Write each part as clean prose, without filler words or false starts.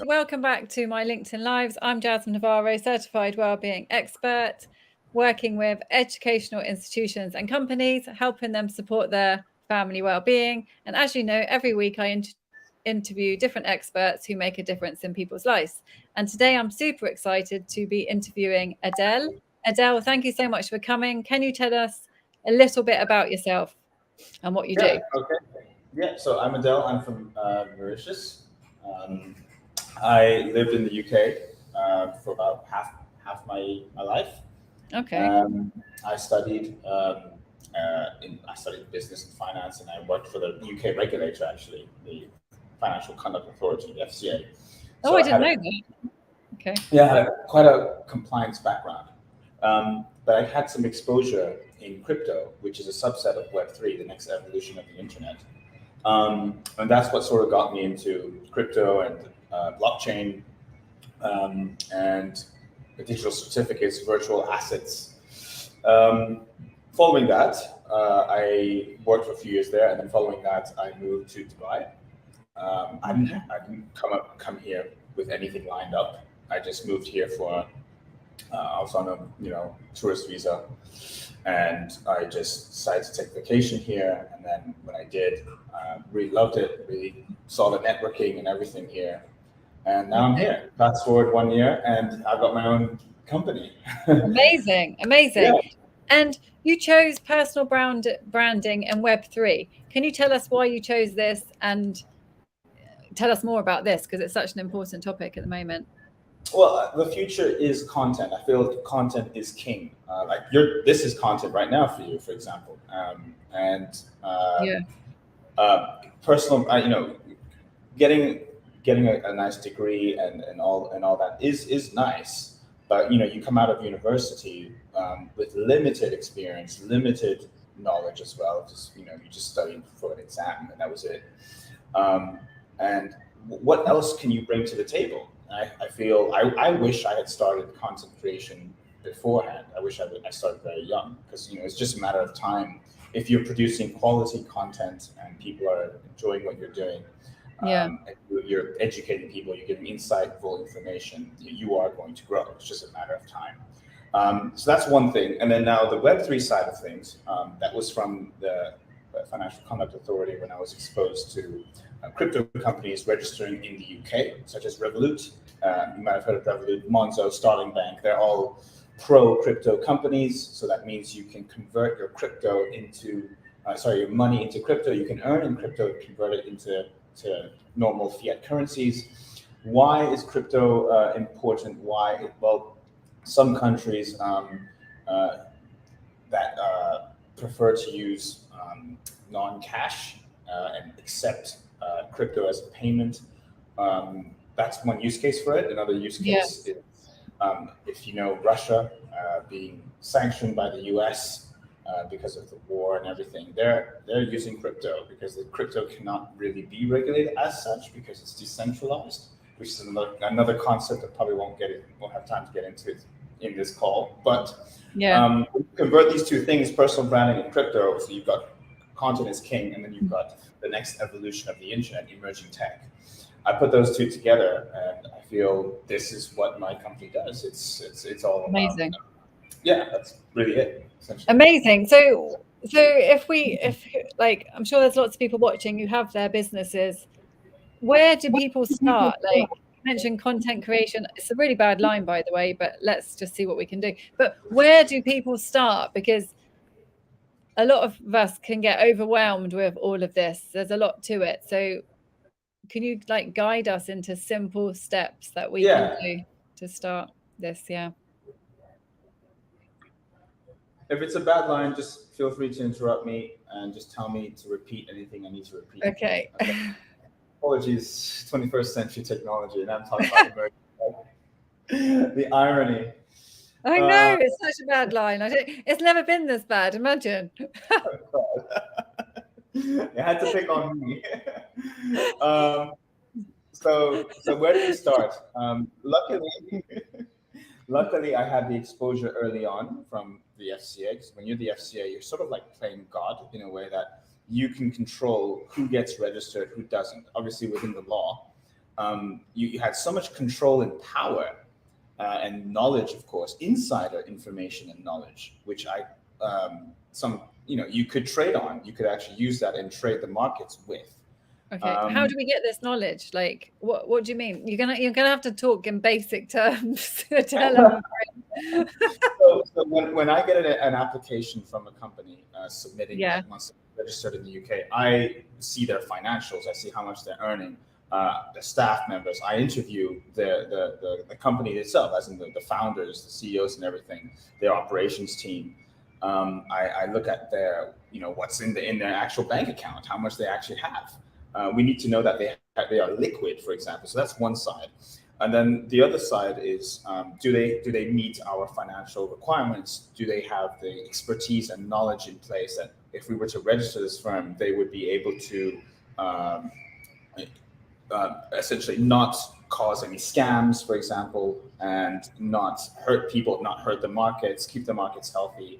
Welcome back to my LinkedIn Lives. I'm Jasmine Navarro, certified wellbeing expert, working with educational institutions and companies, helping them support their family wellbeing. And as you know, every week I interview different experts who make a difference in people's lives. And today I'm super excited to be interviewing Adel. Adel, thank you so much for coming. Can you tell us a little bit about yourself and what you do? Okay. Yeah, so I'm Adel. I'm from Mauritius. Um, I lived in the UK for about half my life. Okay. I studied I studied business and finance, and I worked for the UK regulator, actually, the Financial Conduct Authority, the FCA. Oh, So I I didn't had know that. Okay. I had quite a compliance background, but I had some exposure in crypto, which is a subset of Web3, the next evolution of the internet. And that's what sort of got me into crypto and blockchain and the digital certificates, virtual assets. Following that, I worked for a few years there, and then following that, I moved to Dubai. I didn't come here with anything lined up. I just moved here for I was on a tourist visa, and I just decided to take vacation here. And then when I did, really loved it. Really saw the networking and everything here. And now I'm here. Fast forward 1 year, and I've got my own company. Amazing. Yeah. And you chose personal branding and Web3. Can you tell us why you chose this and tell us more about this? Because it's such an important topic at the moment. Well, the future is content. I feel content is king. This is content right now for you, for example. Personal, getting a nice degree and all that is nice. But you come out of university with limited experience, limited knowledge as well. You just studied for an exam, and that was it. And what else can you bring to the table? I feel I wish I had started content creation beforehand. I wish I started very young, because it's just a matter of time. If you're producing quality content and people are enjoying what you're doing, and you're educating people, you're giving insightful information, you are going to grow. It's just a matter of time. So that's one thing. And then now the Web3 side of things, that was from the Financial Conduct Authority when I was exposed to crypto companies registering in the UK, such as Revolut. You might have heard of Revolut, Monzo, Starling Bank. They're all pro-crypto companies. So that means you can convert your your money into crypto. You can earn in crypto, convert it into normal fiat currencies. Why is crypto important? Well, some countries that prefer to use non-cash and accept crypto as a payment. That's one use case for it. Another use case is if Russia being sanctioned by the US because of the war and everything, they're using crypto because the crypto cannot really be regulated as such because it's decentralized, which is another concept that probably won't have time to get into in this call. But convert these two things, personal branding and crypto. So you've got content is king, and then you've got the next evolution of the internet, emerging tech. I put those two together, and I feel this is what my company does. It's all amazing. That's really it. Amazing. So if I'm sure there's lots of people watching who have their businesses. Where do people start? Like you mentioned content creation. It's a really bad line, by the way, but let's just see what we can do. But where do people start? Because a lot of us can get overwhelmed with all of this. There's a lot to it. So can you guide us into simple steps that we can do to start this? Yeah. If it's a bad line, just feel free to interrupt me and just tell me to repeat anything I need to repeat. Okay. Apologies, 21st century technology, and I'm talking about the irony. I know, it's such a bad line. It's never been this bad, imagine. You had to pick on me. So where do you start? Luckily, I had the exposure early on from the FCA, because when you're the FCA, you're sort of like playing God in a way that you can control who gets registered, who doesn't, obviously within the law. you had so much control and power and knowledge, of course, insider information and knowledge, which you could trade on. You could actually use that and trade the markets with. Okay, how do we get this knowledge? Like, what do you mean? You're gonna have to talk in basic terms. So when I get an application from a company submitting, once registered in the UK, I see their financials. I see how much they're earning, the staff members. I interview the company itself, as in the founders, the CEOs, and everything, their operations team. I look at their, what's in their actual bank account, how much they actually have. We need to know that they are liquid, for example. So that's one side. And then the other side is, do they meet our financial requirements? Do they have the expertise and knowledge in place that if we were to register this firm, they would be able to essentially not cause any scams, for example, and not hurt people, not hurt the markets, keep the markets healthy,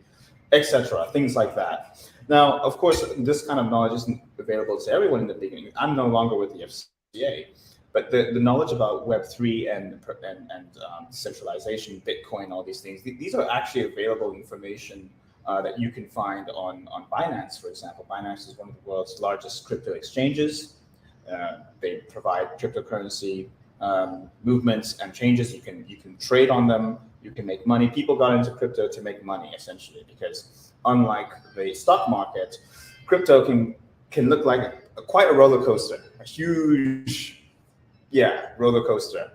etc. Things like that. Now, of course, this kind of knowledge isn't available to everyone in the beginning. I'm no longer with the FCA, but the knowledge about Web3 and centralization, Bitcoin, all these things, these are actually available information that you can find on Binance, for example. Binance is one of the world's largest crypto exchanges. They provide cryptocurrency movements and changes. You can trade on them. You can make money. People got into crypto to make money, essentially, because unlike the stock market, crypto can look like quite a roller coaster, a huge, roller coaster.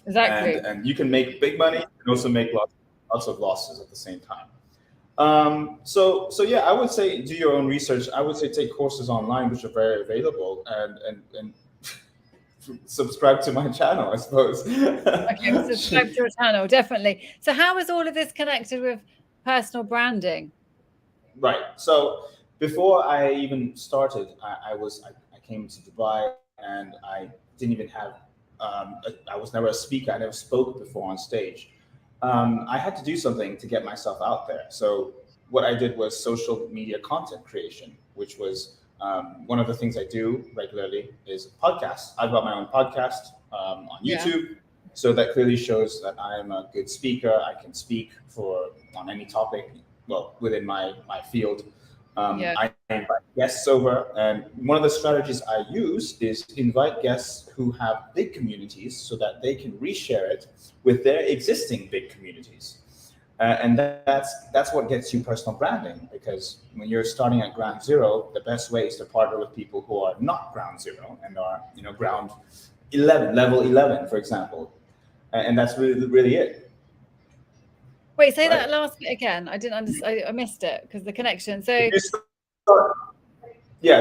Exactly. And you can make big money and also make lots of losses at the same time. So I would say do your own research. I would say take courses online, which are very available, and subscribe to my channel, I suppose. Okay, subscribe to your channel, definitely. So how is all of this connected with personal branding? Right. So before I even started, I came to Dubai, and I didn't even have, I was never a speaker. I never spoke before on stage. I had to do something to get myself out there. So what I did was social media content creation, which was one of the things I do regularly is podcasts. I've got my own podcast on YouTube. So that clearly shows that I am a good speaker. I can speak on any topic, well, within my field. I invite guests over, and one of the strategies I use is invite guests who have big communities so that they can reshare it with their existing big communities. And that's what gets you personal branding, because when you're starting at ground zero, the best way is to partner with people who are not ground zero and are, ground 11, level 11, for example. And that's really it. Wait, say that last bit again. I didn't understand. I missed it because the connection. So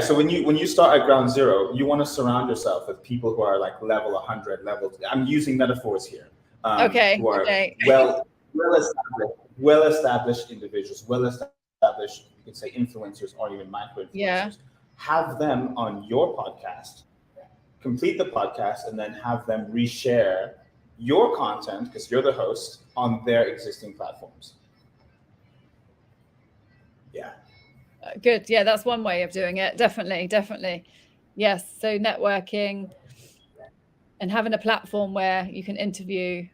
so when you start at ground zero, you want to surround yourself with people who are like level 100, I'm using metaphors here. Who are well-established individuals, well-established, you could say influencers or even micro-influencers. Have them on your podcast, complete the podcast, and then have them reshare your content, because you're the host, on their existing platforms. Good. Yeah, that's one way of doing it. Definitely. Yes. So networking and having a platform where you can interview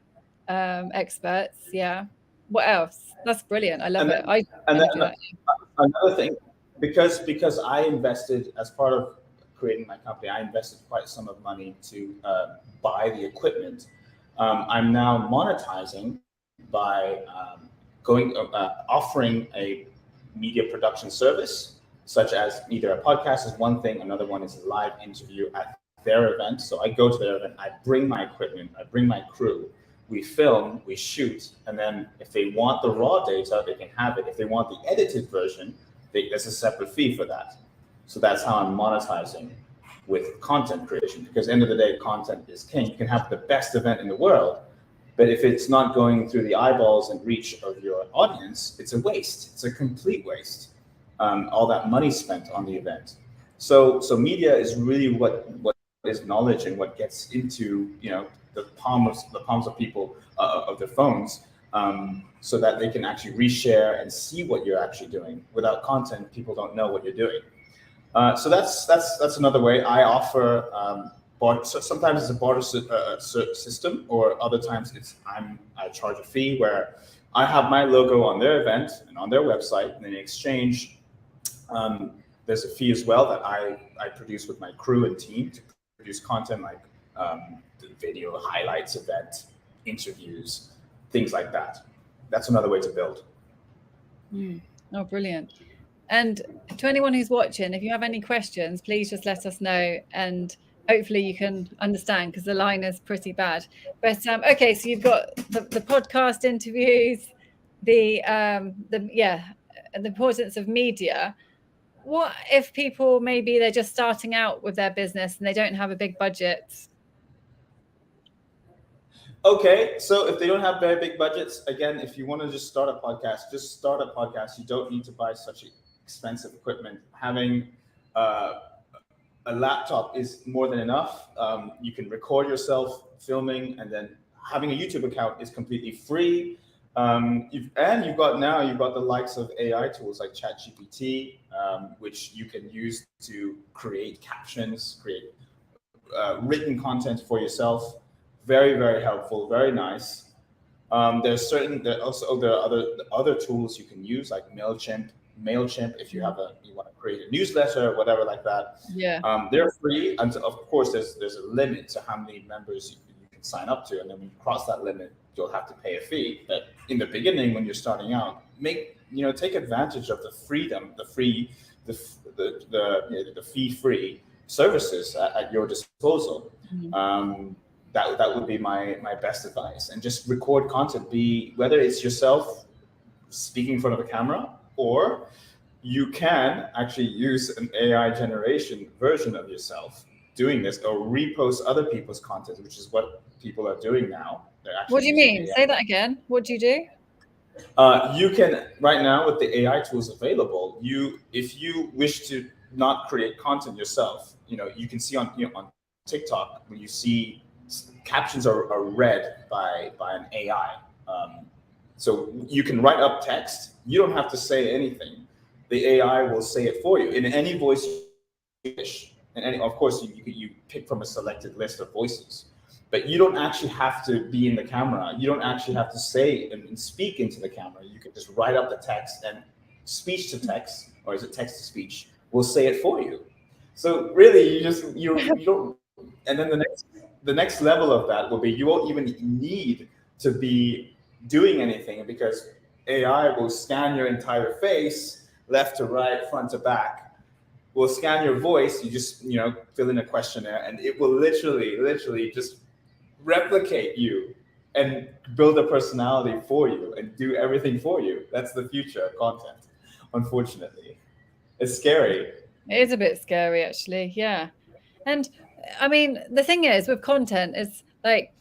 experts. Yeah. What else? That's brilliant. I love it. Another thing, because I invested, as part of creating my company, I invested quite some of money to buy the equipment. I'm now monetizing by offering a media production service, such as either a podcast is one thing, another one is a live interview at their event. So I go to their event, I bring my equipment, I bring my crew, we film, we shoot, and then if they want the raw data, they can have it. If they want the edited version, there's a separate fee for that. So that's how I'm monetizing with content creation, because at the end of the day, content is king. You can have the best event in the world, but if it's not going through the eyeballs and reach of your audience, it's a waste. It's a complete waste. All that money spent on the event. So media is really what is knowledge and what gets into the palms of people of their phones, so that they can actually reshare and see what you're actually doing. Without content, people don't know what you're doing. So that's another way. I offer So sometimes it's a barter system, or other times I charge a fee where I have my logo on their event and on their website, and in exchange, there's a fee as well that I produce with my crew and team to produce content like the video highlights, event interviews, things like that. That's another way to build. Oh, brilliant. And to anyone who's watching, if you have any questions, please just let us know, and hopefully you can understand, because the line is pretty bad. But okay, so you've got the podcast interviews, the importance of media. What if people, maybe they're just starting out with their business and they don't have a big budget? Okay, so if they don't have very big budgets, again, if you want to just start a podcast, just start a podcast. You don't need to buy such expensive equipment. Having a laptop is more than enough. You can record yourself filming, and then having a YouTube account is completely free. You've got the likes of AI tools like ChatGPT, which you can use to create captions, create written content for yourself. Very, very helpful, very nice. There are other tools you can use, like MailChimp, if you want to create a newsletter, whatever like that. Yeah. They're free, and of course there's a limit to how many members you can sign up to, and then when you cross that limit, you'll have to pay a fee. But in the beginning, when you're starting out, take advantage of the freedom, the fee-free services at your disposal. That would be my best advice. And just record content, whether it's yourself speaking in front of a camera, or you can actually use an AI generation version of yourself doing this, or repost other people's content, which is what people are doing now. What do you mean? AI. Say that again. What do you do? You can, right now with the AI tools available, if you wish to not create content yourself, you can see on TikTok, when you see captions are read by an AI. So you can write up text. You don't have to say anything. The AI will say it for you in any voice you wish. And of course, you pick from a selected list of voices. But you don't actually have to be in the camera. You don't actually have to say and speak into the camera. You can just write up the text, and speech to text, or is it text to speech, will say it for you. So really, you don't. And then the next level of that will be, you won't even need to be doing anything, because AI will scan your entire face, left to right, front to back. Will scan your voice. You just fill in a questionnaire, and it will literally just replicate you and build a personality for you and do everything for you. That's the future of content. Unfortunately, it's scary. It is a bit scary, actually. Yeah. And I mean, the thing is with content is like,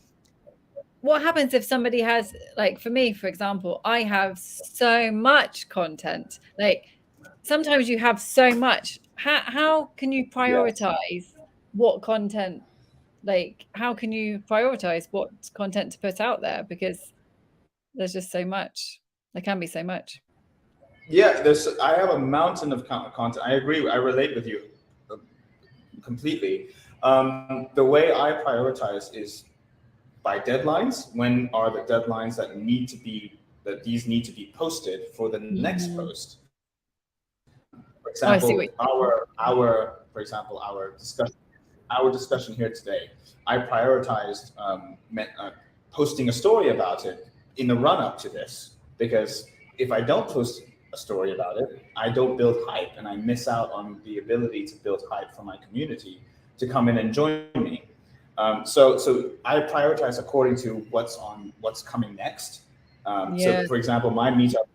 what happens if somebody has, like, for me, for example, I have so much content. Like, sometimes you have so much. How can you prioritize what content? Like, how can you prioritize what content to put out there? Because there's just so much. There can be so much. Yeah, I have a mountain of content. I agree. I relate with you completely. The way I prioritize is by deadlines. When are the deadlines that these need to be posted for the next post? For example, our discussion here today, I prioritized posting a story about it in the run-up to this, because if I don't post a story about it, I don't build hype, and I miss out on the ability to build hype for my community to come in and join me. So I prioritize according to what's coming next. So for example, my meetup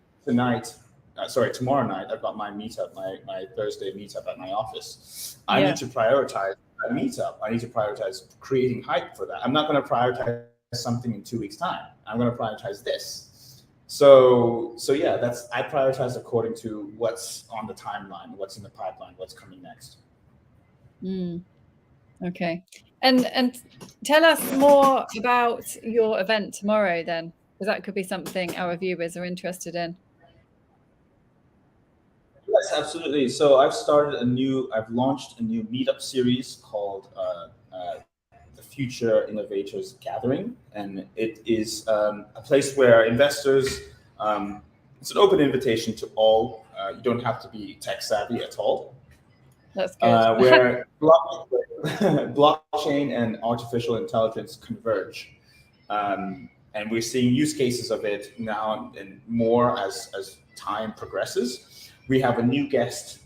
tomorrow night, I've got my meetup, my Thursday meetup at my office. I need to prioritize that meetup. I need to prioritize creating hype for that. I'm not going to prioritize something in 2 weeks' time. I'm going to prioritize this. So yeah, I prioritize according to what's on the timeline, what's in the pipeline, what's coming next. Okay. And tell us more about your event tomorrow then, because that could be something our viewers are interested in. Yes, absolutely. So I've launched a new meetup series called future innovators gathering, and it is a place where investors. It's an open invitation to all. You don't have to be tech savvy at all. That's good. Where blockchain and artificial intelligence converge. And we're seeing use cases of it now and more as time progresses. We have a new guest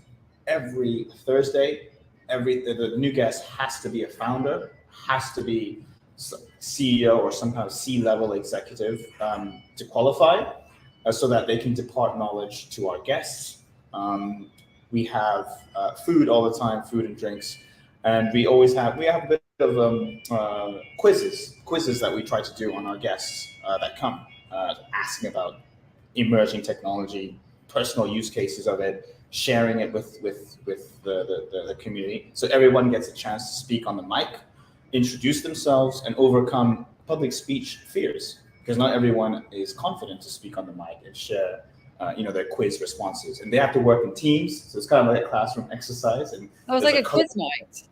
every Thursday. The new guest has to be a founder, has to be CEO or some kind of C-level executive to qualify, so that they can depart knowledge to our guests. We have food all the time, food and drinks, and we have a bit of quizzes that we try to do on our guests that come, asking about emerging technology, personal use cases of it, sharing it with the community, so everyone gets a chance to speak on the mic, introduce themselves, and overcome public speech fears, because not everyone is confident to speak on the mic and share their quiz responses, and they have to work in teams, so it's kind of like a classroom exercise. And it was like a quiz night.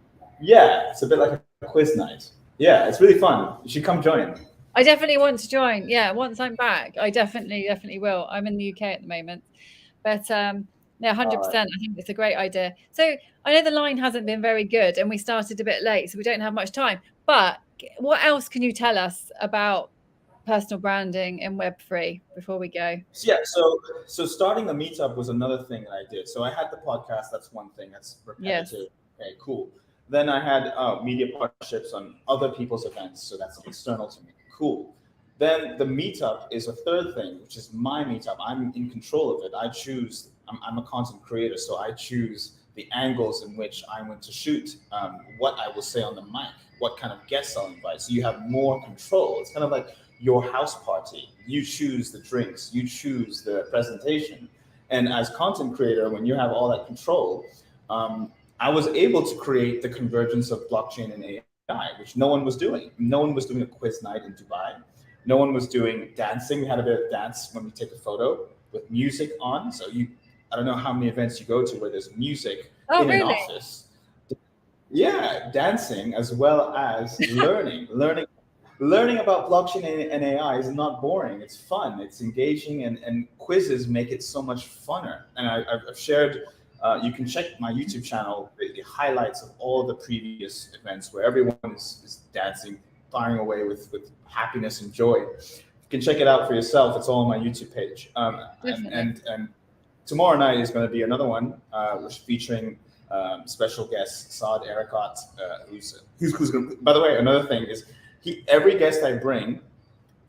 Yeah, it's a bit like a quiz night. Yeah, it's really fun. You should come join. I definitely want to join. Yeah, once I'm back, I definitely will. I'm in the UK at the moment, but no, 100%. I think it's a great idea. So I know the line hasn't been very good, and we started a bit late, so we don't have much time. But what else can you tell us about personal branding in Web3 before we go? Yeah, so starting the meetup was another thing that I did. So I had the podcast. That's one thing. That's repetitive. Yes. Okay, cool. Then I had media partnerships on other people's events. So that's external to me. Cool. Then the meetup is a third thing, which is my meetup. I'm in control of it. I choose. I'm a content creator, so I choose the angles in which I'm going to shoot, what I will say on the mic, what kind of guests I'll invite. So you have more control. It's kind of like your house party. You choose the drinks, you choose the presentation. And as content creator, when you have all that control, I was able to create the convergence of blockchain and AI, which no one was doing. No one was doing a quiz night in Dubai. No one was doing dancing. We had a bit of dance when we take a photo with music on. So I don't know how many events you go to where there's music in an office. Yeah, dancing as well as learning. Learning about blockchain and AI is not boring. It's fun. It's engaging, and quizzes make it so much funner. And I've shared. You can check my YouTube channel, the highlights of all the previous events where everyone is dancing, firing away with happiness and joy. You can check it out for yourself. It's all on my YouTube page. And tomorrow night is going to be another one, which featuring special guest Saad Erekat, who's going to. By the way, another thing is, every guest I bring,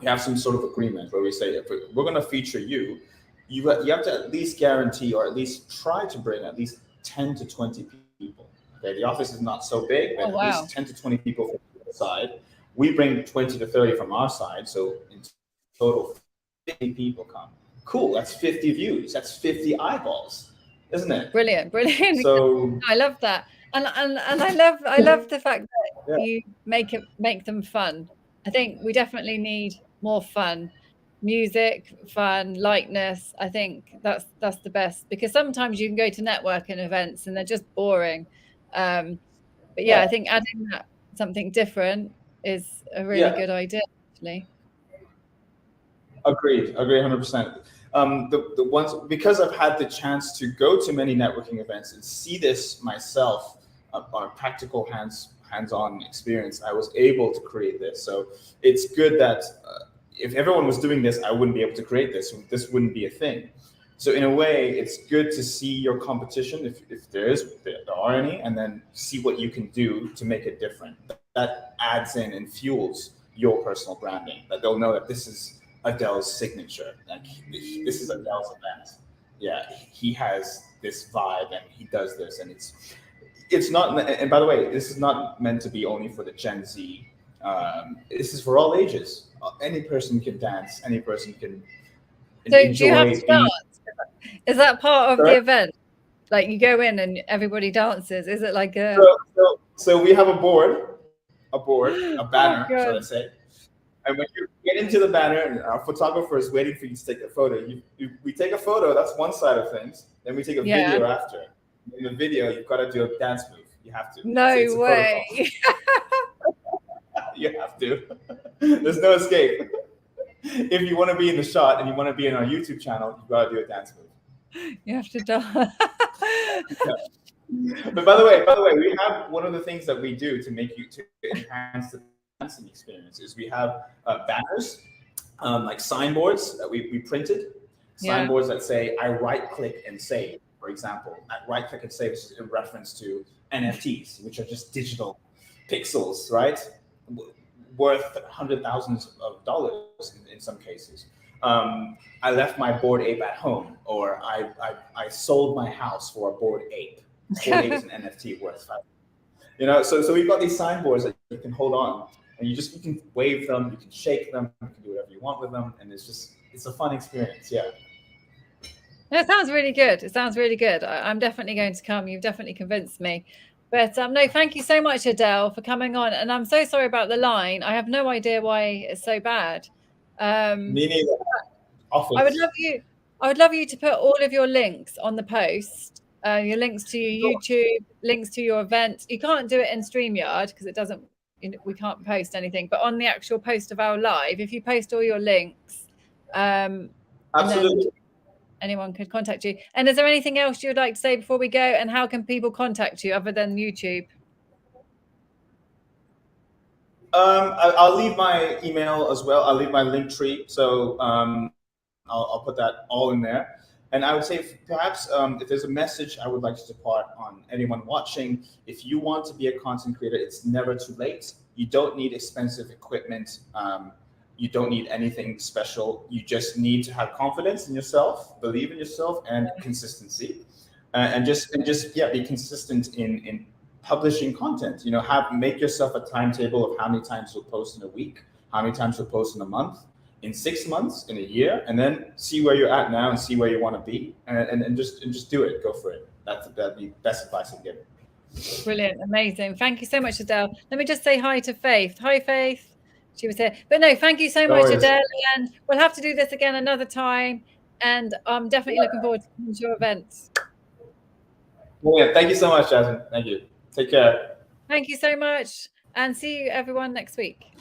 we have some sort of agreement where we say, if we're going to feature you, you have to at least guarantee, or at least try to bring at least 10 to 20 people. Okay, the office is not so big, but at least 10 to 20 people from the side. We bring 20 to 30 from our side, so in total, 50 people come. Cool, that's 50 views. That's 50 eyeballs, isn't it? Brilliant. So I love that. And I love the fact that you make them fun. I think we definitely need more fun, music, fun, lightness. I think that's the best, because sometimes you can go to networking events and they're just boring. But I think adding that something different is a really good idea, actually. Agreed 100%. The ones, because I've had the chance to go to many networking events and see this myself, on a practical hands-on experience, I was able to create this. So it's good that if everyone was doing this, I wouldn't be able to create this. This wouldn't be a thing. So in a way, it's good to see your competition, if there are any, and then see what you can do to make it different. That adds in and fuels your personal branding. That they'll know that this is Adel's signature. Like, this is Adel's event. Yeah, he has this vibe and he does this, and it's not. And by the way, this is not meant to be only for the Gen Z. This is for all ages. Any person can dance. Any person can. So do you have to dance? Is that part of the event? Like, you go in and everybody dances? Is it like a? So we have a banner, should I say? And when you get into the banner, our photographer is waiting for you to take a photo. We take a photo. That's one side of things. Then we take a video after. In the video, you've got to do a dance move. You have to. No way. You have to. There's no escape. If you want to be in the shot and you want to be in our YouTube channel, you gotta do a dance move. You have to die. But by the way, we have one of the things that we do to enhance the dancing experience is we have banners, like signboards that we printed, signboards that say "I right click and save." For example, I right click and save is in reference to NFTs, which are just digital pixels, right? Worth $100,000s in some cases. I left my Bored Ape at home, or I sold my house for a Bored Ape. Bored Ape is an NFT worth $5. So we've got these signboards that you can hold on, and you can wave them, you can shake them, you can do whatever you want with them, and it's a fun experience. Yeah. It sounds really good. It sounds really good. I'm definitely going to come. You've definitely convinced me. But no, thank you so much, Adel, for coming on. And I'm so sorry about the line. I have no idea why it's so bad. Me neither. I would love you to put all of your links on the post. Your links to your YouTube, links to your events. You can't do it in StreamYard because it doesn't. We can't post anything. But on the actual post of our live, if you post all your links, absolutely. Anyone could contact you. And is there anything else you would like to say before we go? And how can people contact you other than YouTube? I'll leave my email as well. I'll leave my link tree. So I'll put that all in there. And I would say perhaps if there's a message I would like to depart on anyone watching, if you want to be a content creator, it's never too late. You don't need expensive equipment. You don't need anything special. You just need to have confidence in yourself, believe in yourself, and consistency, and just be consistent in publishing content. Make yourself a timetable of how many times you'll post in a week, how many times you'll post in a month, in 6 months, in a year, and then see where you're at now and see where you want to be, and just do it. Go for it. That'd be best advice I'd give. Brilliant, amazing. Thank you so much, Adel. Let me just say hi to Faith. Hi, Faith. She was here. But no, thank you so much, Adel. And we'll have to do this again another time. And I'm definitely looking forward to your events. Yeah, thank you so much, Jasmine. Thank you. Take care. Thank you so much. And see you everyone next week.